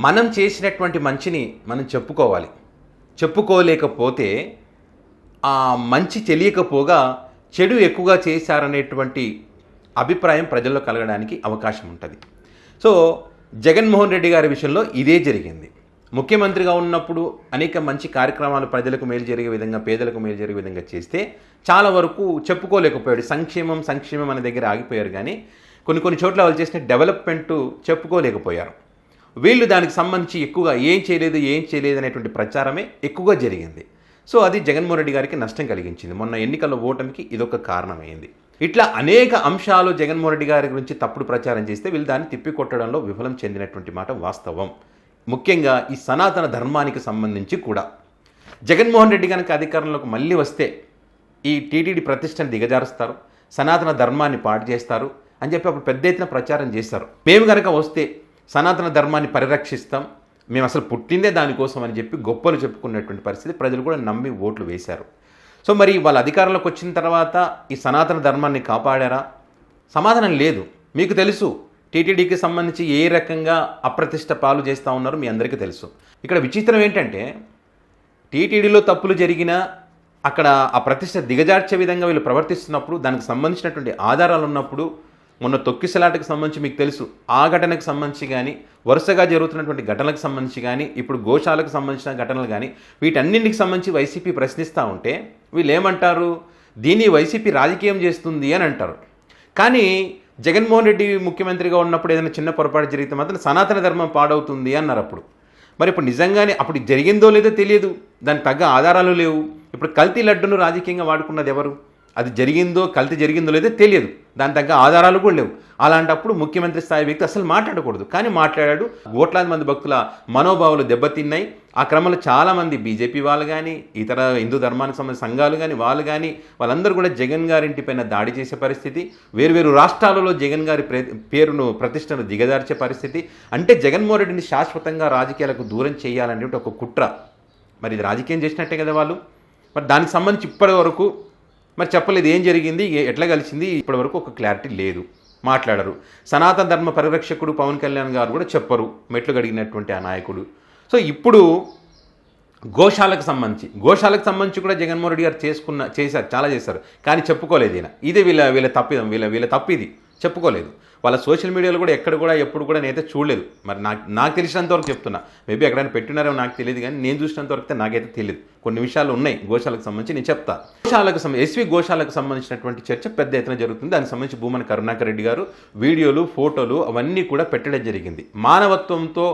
మనం చేసినటువంటి మంచిని మనం చెప్పుకోవాలి. చెప్పుకోలేకపోతే ఆ మంచి తెలియకపోగా చెడు ఎక్కువగా చేశారనేటువంటి అభిప్రాయం ప్రజల్లో కలగడానికి అవకాశం ఉంటుంది. సో జగన్మోహన్ రెడ్డి గారి విషయంలో ఇదే జరిగింది. ముఖ్యమంత్రిగా ఉన్నప్పుడు అనేక మంచి కార్యక్రమాలు ప్రజలకు మేలు జరిగే విధంగా, పేదలకు మేలు జరిగే విధంగా చేస్తే చాలా వరకు చెప్పుకోలేకపోయాడు. సంక్షేమం అనే దగ్గర ఆగిపోయారు. కానీ కొన్ని చోట్ల వాళ్ళు చేసిన డెవలప్మెంటు చెప్పుకోలేకపోయారు. వీళ్ళు దానికి సంబంధించి ఎక్కువగా ఏం చేయలేదు అనేటువంటి ప్రచారమే ఎక్కువగా జరిగింది. సో అది జగన్మోహన్ రెడ్డి గారికి నష్టం కలిగించింది. మొన్న ఎన్నికల్లో ఓటమికి ఇదొక కారణమైంది. ఇట్లా అనేక అంశాలు జగన్మోహన్ రెడ్డి గారి గురించి తప్పుడు ప్రచారం చేస్తే వీళ్ళు దాన్ని తిప్పికొట్టడంలో విఫలం చెందినటువంటి మాట వాస్తవం. ముఖ్యంగా ఈ సనాతన ధర్మానికి సంబంధించి కూడా జగన్మోహన్ రెడ్డి కనుక అధికారంలోకి మళ్ళీ వస్తే ఈ టీటీడీ ప్రతిష్టను దిగజారుస్తారు, సనాతన ధర్మాన్ని పాడు చేస్తారు అని చెప్పి అప్పుడు పెద్ద ఎత్తున ప్రచారం చేశారు. మేము కనుక వస్తే సనాతన ధర్మాన్ని పరిరక్షిస్తాం, మేము అసలు పుట్టిందే దానికోసం అని చెప్పి గొప్పలు చెప్పుకున్నటువంటి పరిస్థితి. ప్రజలు కూడా నమ్మి ఓట్లు వేశారు. సో మరి వాళ్ళ అధికారంలోకి వచ్చిన తర్వాత ఈ సనాతన ధర్మాన్ని కాపాడారా? సమాధానం లేదు. మీకు తెలుసు టీటీడీకి సంబంధించి ఏ రకంగా అప్రతిష్ట పాలు చేస్తూ ఉన్నారో మీ అందరికీ తెలుసు. ఇక్కడ విచిత్రం ఏంటంటే టీటీడీలో తప్పులు జరిగినా అక్కడ ఆ ప్రతిష్ట దిగజార్చే విధంగా వీళ్ళు ప్రవర్తిస్తున్నప్పుడు, దానికి సంబంధించినటువంటి ఆధారాలు ఉన్నప్పుడు, మొన్న తొక్కిసలాటకు సంబంధించి మీకు తెలుసు, ఆ ఘటనకు సంబంధించి కానీ, వరుసగా జరుగుతున్నటువంటి ఘటనలకు సంబంధించి కానీ, ఇప్పుడు గోశాలకు సంబంధించిన ఘటనలు కానీ, వీటన్నింటికి సంబంధించి వైసీపీ ప్రశ్నిస్తూ ఉంటే వీళ్ళు ఏమంటారు? దీన్ని వైసీపీ రాజకీయం చేస్తుంది అని అంటారు. కానీ జగన్మోహన్ రెడ్డి ముఖ్యమంత్రిగా ఉన్నప్పుడు ఏదైనా చిన్న పొరపాటు జరిగితే మాత్రం సనాతన ధర్మం పాడవుతుంది అన్నారు అప్పుడు. మరి ఇప్పుడు నిజంగానే అప్పుడు జరిగిందో లేదో తెలియదు, దానికి తగ్గ ఆధారాలు లేవు. ఇప్పుడు కల్తీ లడ్డును రాజకీయంగా వాడుకున్నది ఎవరు? అది కల్తీ జరిగిందో లేదో తెలియదు, దాని తగ్గ ఆధారాలు కూడా లేవు. అలాంటప్పుడు ముఖ్యమంత్రి స్థాయి వ్యక్తి అసలు మాట్లాడకూడదు. కానీ మాట్లాడాడు. కోట్లాది మంది భక్తుల మనోభావాలు దెబ్బతిన్నాయి. ఆ క్రమంలో చాలామంది బీజేపీ వాళ్ళు కానీ, ఇతర హిందూ ధర్మానికి సంబంధించిన సంఘాలు కానీ, వాళ్ళు కానీ వాళ్ళందరూ కూడా జగన్ గారింటిపైన దాడి చేసే పరిస్థితి, వేరువేరు రాష్ట్రాలలో జగన్ గారి ప్రతిష్టను దిగజార్చే పరిస్థితి. అంటే జగన్మోహన్ రెడ్డిని శాశ్వతంగా రాజకీయాలకు దూరం చేయాలనే ఒక కుట్ర. మరి ఇది రాజకీయం చేసినట్టే కదా వాళ్ళు. మరి దానికి సంబంధించి ఇప్పటి వరకు మరి చెప్పలేదు, ఏం జరిగింది, ఎట్లా కలిసింది, ఇప్పటి వరకు ఒక క్లారిటీ లేదు, మాట్లాడరు. సనాతన ధర్మ పరిరక్షకుడు పవన్ కళ్యాణ్ గారు కూడా చెప్పరు, మెట్లు గడిగినటువంటి ఆ నాయకుడు. సో ఇప్పుడు గోశాలకు సంబంధించి కూడా జగన్మోహన్ రెడ్డి గారు చేశారు, చాలా చేశారు. కానీ చెప్పుకోలేదు ఈయన. ఇది వీళ్ళ తప్పిది చెప్పుకోలేదు. వాళ్ళ సోషల్ మీడియాలో కూడా ఎప్పుడు కూడా నేనైతే చూడలేదు. మరి నాకు తెలిసినంతవరకు చెప్తున్నా, మేబీ ఎక్కడైనా పెట్టినారో నాకు తెలియదు, కానీ నేను చూసినంతవరకు నాకైతే తెలియదు. కొన్ని విషయాలు ఉన్నాయి గోశాలకు సంబంధించి, నేను చెప్తా. ఎస్వి గోశాలకు సంబంధించినటువంటి చర్చ పెద్ద ఎత్తున జరుగుతుంది. దానికి సంబంధించి భూమన కరుణాకర్ రెడ్డి గారు వీడియోలు, ఫోటోలు అవన్నీ కూడా పెట్టడం జరిగింది. మానవత్వంతో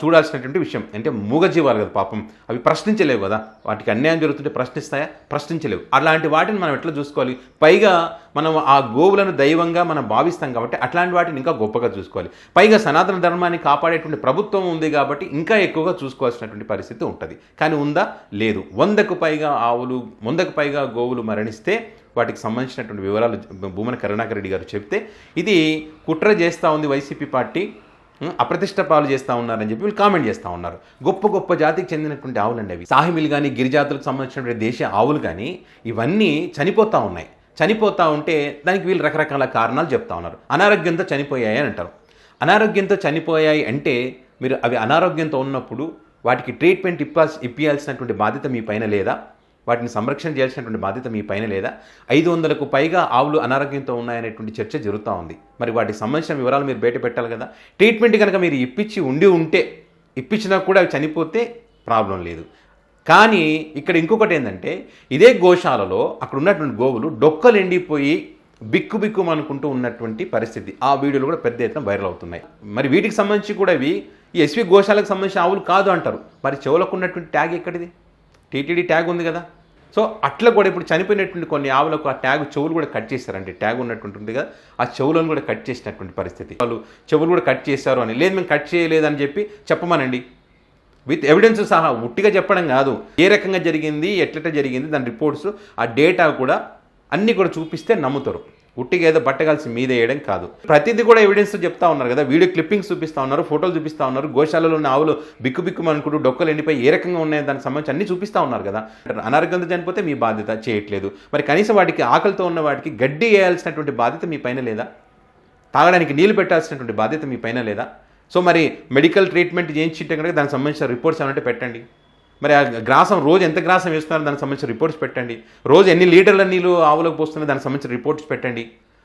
చూడాల్సినటువంటి విషయం. అంటే మూగజీవాలు కదా పాపం, అవి ప్రశ్నించలేవు కదా, వాటికి అన్యాయం జరుగుతుంటే ప్రశ్నిస్తాయా? ప్రశ్నించలేవు. అలాంటి వాటిని మనం ఎట్లా చూసుకోవాలి? పైగా మనం ఆ గోవులను దైవంగా మనం భావిస్తాం కాబట్టి అట్లాంటి వాటిని ఇంకా గొప్పగా చూసుకోవాలి. పైగా సనాతన ధర్మాన్ని కాపాడేటువంటి ప్రభుత్వం ఉంది కాబట్టి ఇంకా ఎక్కువగా చూసుకోవాల్సినటువంటి పరిస్థితి ఉంటుంది. కానీ ఉందా? లేదు. 100కు పైగా ఆవులు, 100కు పైగా గోవులు మరణిస్తే వాటికి సంబంధించినటువంటి వివరాలు భూమన కరుణాకర్ రెడ్డి గారు చెప్తే ఇది కుట్ర చేస్తూ ఉంది వైసీపీ పార్టీ, అప్రతిష్ట పాలు చేస్తూ ఉన్నారని చెప్పి వీళ్ళు కామెంట్ చేస్తూ ఉన్నారు. గొప్ప జాతికి చెందినటువంటి ఆవులండి అవి. సాహిమిలు కానీ, గిరిజాతులకు సంబంధించినటువంటి దేశీయ ఆవులు కానీ ఇవన్నీ చనిపోతూ ఉన్నాయి. చనిపోతూ ఉంటే దానికి వీళ్ళు రకరకాల కారణాలు చెప్తా ఉన్నారు. అనారోగ్యంతో చనిపోయాయి అని అంటారు. అనారోగ్యంతో చనిపోయాయి అంటే మీరు అవి అనారోగ్యంతో ఉన్నప్పుడు వాటికి ట్రీట్మెంట్ ఇప్పించాల్సినటువంటి బాధ్యత మీ పైన లేదా? వాటిని సంరక్షణ చేయాల్సినటువంటి బాధ్యత మీ పైన లేదా? 500కు పైగా ఆవులు అనారోగ్యంతో ఉన్నాయనేటువంటి చర్చ జరుగుతూ ఉంది. మరి వాటికి సంబంధించిన వివరాలు మీరు బయట పెట్టాలి కదా. ట్రీట్మెంట్ కనుక మీరు ఇప్పించినా కూడా అవి చనిపోతే ప్రాబ్లం లేదు. కానీ ఇక్కడ ఇంకొకటి ఏంటంటే, ఇదే గోశాలలో అక్కడ ఉన్నటువంటి గోవులు డొక్కలు ఎండిపోయి బిక్కుమనుకుంటూ ఉన్నటువంటి పరిస్థితి. ఆ వీడియోలు కూడా పెద్ద ఎత్తున వైరల్ అవుతున్నాయి. మరి వీటికి సంబంధించి కూడా ఇవి ఈ ఎస్వి గోశాలకు సంబంధించిన ఆవులు కాదు అంటారు. మరి చెవులకు ఉన్నటువంటి ట్యాగ్ ఎక్కడిది? టీటీడీ ట్యాగ్ ఉంది కదా. సో అట్లా కూడా ఇప్పుడు చనిపోయినటువంటి కొన్ని ఆవులకు ఆ ట్యాగ్ చెవులు కూడా కట్ చేశారంటే, ట్యాగ్ ఉన్నటువంటి ఉంది కదా, ఆ చెవులను కూడా కట్ చేసినటువంటి పరిస్థితి. వాళ్ళు చెవులు కూడా కట్ చేశారు అని, లేదు మేము కట్ చేయలేదని చెప్పి చెప్పమనండి, విత్ ఎవిడెన్స్ సహా. ఉట్టిగా చెప్పడం కాదు, ఏ రకంగా జరిగింది, ఎట్లట జరిగింది, దాని రిపోర్ట్స్, ఆ డేటా కూడా అన్నీ కూడా చూపిస్తే నమ్ముతారు. ఉట్టిగా ఏదో బట్టగాల్సి మీద వేయడం కాదు. ప్రతిదీ కూడా ఎవిడెన్స్ చెప్తా ఉన్నారు కదా, వీడియో క్లిప్పింగ్స్ చూపిస్తూ ఉన్నారు, ఫోటోలు చూపిస్తూ ఉన్నారు. గోశాలలో ఉన్న ఆవులు బిక్కుమనుకుంటూ డొక్కలు ఎండిపోయి ఏ రకంగా ఉన్నాయో దానికి సంబంధించి అన్ని చూపిస్తూ ఉన్నారు కదా. అనారోగ్యంతో చనిపోతే మీ బాధ్యత చేయట్లేదు. మరి కనీసం వాటికి ఆకలితో ఉన్న వాటికి గడ్డి వేయాల్సినటువంటి బాధ్యత మీ పైన లేదా? తాగడానికి నీళ్లు పెట్టాల్సినటువంటి బాధ్యత మీ పైన లేదా? సో మరి మెడికల్ ట్రీట్మెంట్ చేయించింటే కనుక దానికి సంబంధించిన రిపోర్ట్స్ ఏమంటే పెట్టండి. మరి ఆ గ్రాసం రోజు ఎంత గ్రాసం వేస్తున్నారో దానికి సంబంధించిన రిపోర్ట్స్ పెట్టండి. రోజు ఎన్ని లీటర్ల నీళ్ళు ఆవులకు పోస్తున్నారో దానికి సంబంధించిన రిపోర్ట్స్ పెట్టండి.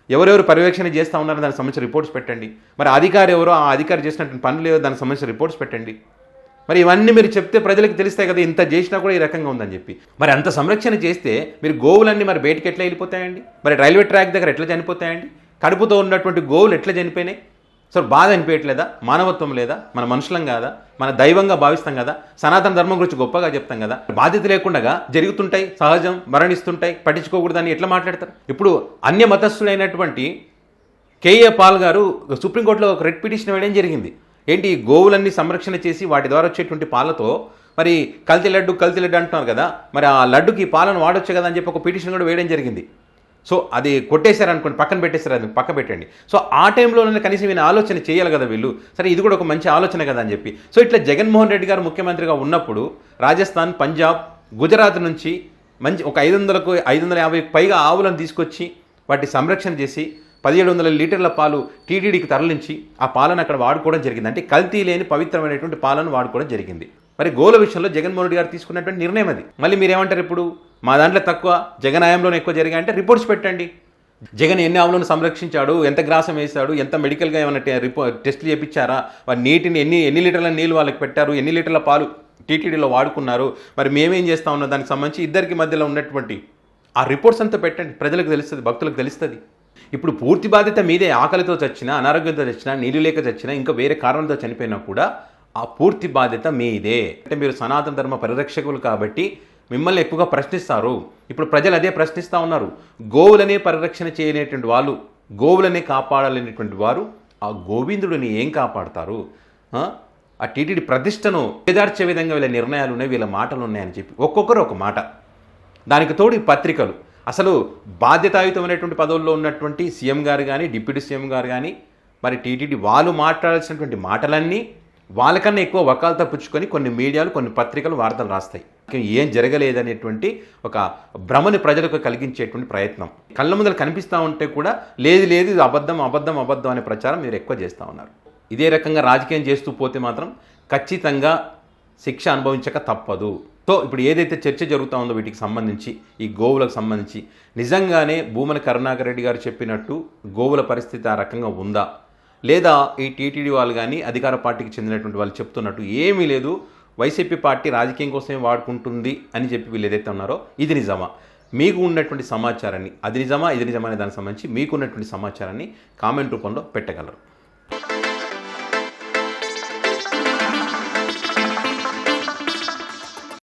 ఎవరెవరు పర్యవేక్షణ చేస్తూ ఉన్నారో దానికి సంబంధించిన రిపోర్ట్స్ పెట్టండి. మరి అధికారి ఎవరో ఆ అధికారి చేసినటువంటి పనులు ఏవో దానికి సంబంధించిన రిపోర్ట్స్ పెట్టండి. మరి ఇవన్నీ మీరు చెప్తే ప్రజలకు తెలుస్తాయి కదా, ఇంత చేసినా కూడా ఈ రకంగా ఉందని చెప్పి. మరి అంత సంరక్షణ చేస్తే మీరు గోవులన్నీ మరి బయటికి ఎట్లా వెళ్ళిపోతాయండి? మరి రైల్వే ట్రాక్ దగ్గర ఎట్లా చనిపోతాయండి? కడుపుతో ఉన్నటువంటి గోవులు ఎట్లా చనిపోయినాయి? సో బాధ అనిపించట్లేదా? మానవత్వం లేదా? మన మనుషులం కాదా? మన దైవంగా భావిస్తాం కదా, సనాతన ధర్మం గురించి గొప్పగా చెప్తాం కదా. బాధ్యత లేకుండా జరుగుతుంటాయి, సహజం, మరణిస్తుంటాయి, పట్టించుకోకూడదని ఎట్లా మాట్లాడతారు? ఇప్పుడు అన్య మతస్థులైనటువంటి కేఏ పాల్ గారు సుప్రీంకోర్టులో ఒక రెడ్ పిటిషన్ వేయడం జరిగింది. ఏంటి, గోవులన్నీ సంరక్షణ చేసి వాటి ద్వారా వచ్చేటువంటి పాలతో మరి కల్తీ లడ్డు అంటున్నారు కదా, మరి ఆ లడ్డుకి పాలను వాడొచ్చు కదా అని చెప్పి ఒక పిటిషన్ కూడా వేయడం జరిగింది. సో అది కొట్టేశారనుకోండి, పక్కన పెట్టేశారు, అది పక్క పెట్టండి. సో ఆ టైంలోనే కనీసం ఈయన ఆలోచన చేయాలి కదా వీళ్ళు. సరే ఇది కూడా ఒక మంచి ఆలోచన కదా అని చెప్పి. సో ఇట్లా జగన్మోహన్ రెడ్డి గారు ముఖ్యమంత్రిగా ఉన్నప్పుడు రాజస్థాన్, పంజాబ్, గుజరాత్ నుంచి మంచి ఒక 550 పైగా ఆవులను తీసుకొచ్చి వాటి సంరక్షణ చేసి 1700 లీటర్ల పాలు టీటీడీకి తరలించి ఆ పాలను అక్కడ వాడుకోవడం జరిగింది. అంటే కల్తీ లేని పవిత్రమైనటువంటి పాలను వాడుకోవడం జరిగింది. మరి గోల విషయంలో జగన్మోహన్ రెడ్డి గారు తీసుకున్నటువంటి నిర్ణయం అది. మళ్ళీ మీరేమంటారు ఇప్పుడు, మా దాంట్లో తక్కువ, జగన్ హయాంలోనే ఎక్కువ జరిగాయంటే రిపోర్ట్స్ పెట్టండి. జగన్ ఎన్ని ఆవులను సంరక్షించాడు, ఎంత గ్రాసం వేశాడు, ఎంత మెడికల్గా ఏమైనా టెస్టులు చేయించారా, వారి నీటిని ఎన్ని లీటర్ల నీళ్ళు వాళ్ళకి పెట్టారు, ఎన్ని లీటర్ల పాలు టీటీడీలో వాడుకున్నారు, మరి మేమేం చేస్తా ఉన్నాం, దానికి సంబంధించి ఇద్దరికి మధ్యలో ఉన్నటువంటి ఆ రిపోర్ట్స్ అంతా పెట్టండి. ప్రజలకు తెలుస్తుంది, భక్తులకు తెలుస్తుంది. ఇప్పుడు పూర్తి బాధ్యత మీదే. ఆకలితో చచ్చినా, అనారోగ్యంతో చచ్చినా, నీళ్ళు లేక చచ్చినా, ఇంకా వేరే కారణాలతో చనిపోయినా కూడా ఆ పూర్తి బాధ్యత మీదే. అంటే మీరు సనాతన ధర్మ పరిరక్షకులు కాబట్టి మిమ్మల్ని ఎక్కువగా ప్రశ్నిస్తారు. ఇప్పుడు ప్రజలు అదే ప్రశ్నిస్తూ ఉన్నారు. గోవులనే పరిరక్షణ చేయలేటువంటి వాళ్ళు, గోవులనే కాపాడాలనేటువంటి వారు ఆ గోవిందుడిని ఏం కాపాడతారు? ఆ టీటీడీ ప్రతిష్టను ఎదార్చే విధంగా వీళ్ళ నిర్ణయాలు ఉన్నాయి, వీళ్ళ మాటలు ఉన్నాయని చెప్పి ఒక్కొక్కరు ఒక మాట. దానికి తోడు ఈ పత్రికలు, అసలు బాధ్యతాయుతమైనటువంటి పదవుల్లో ఉన్నటువంటి సీఎం గారు కానీ, డిప్యూటీ సీఎం గారు కానీ, మరి టీటీడీ వాళ్ళు మాట్లాడాల్సినటువంటి మాటలన్నీ వాళ్ళకన్నా ఎక్కువ వకాలతో పుచ్చుకొని కొన్ని మీడియాలు, కొన్ని పత్రికలు వార్తలు రాస్తాయి. ఏం జరగలేదనేటువంటి ఒక భ్రమని ప్రజలకు కలిగించేటువంటి ప్రయత్నం కళ్ళ ముందర కనిపిస్తూ ఉంటే కూడా లేదు ఇది అబద్ధం అనే ప్రచారం మీరు ఎక్కువ చేస్తూ ఉన్నారు. ఇదే రకంగా రాజకీయం చేస్తూ పోతే మాత్రం ఖచ్చితంగా శిక్ష అనుభవించక తప్పదు. సో ఇప్పుడు ఏదైతే చర్చ జరుగుతూ ఉందో వీటికి సంబంధించి, ఈ గోవులకు సంబంధించి నిజంగానే భూమన కరుణాకర్ రెడ్డి గారు చెప్పినట్టు గోవుల పరిస్థితి ఆ రకంగా ఉందా, లేదా ఈ టీటీడీ వాళ్ళు కానీ అధికార పార్టీకి చెందినటువంటి వాళ్ళు చెప్తున్నట్టు ఏమీ లేదు, వైసీపీ పార్టీ రాజకీయం కోసమే వాడుకుంటుంది అని చెప్పి వీళ్ళు ఏదైతే ఉన్నారో ఇది నిజమా? మీకు ఉన్నటువంటి సమాచారాన్ని, అది నిజమా ఇది నిజమా అనే దానికి సంబంధించి మీకు ఉన్నటువంటి సమాచారాన్ని కామెంట్ రూపంలో పెట్టగలరు.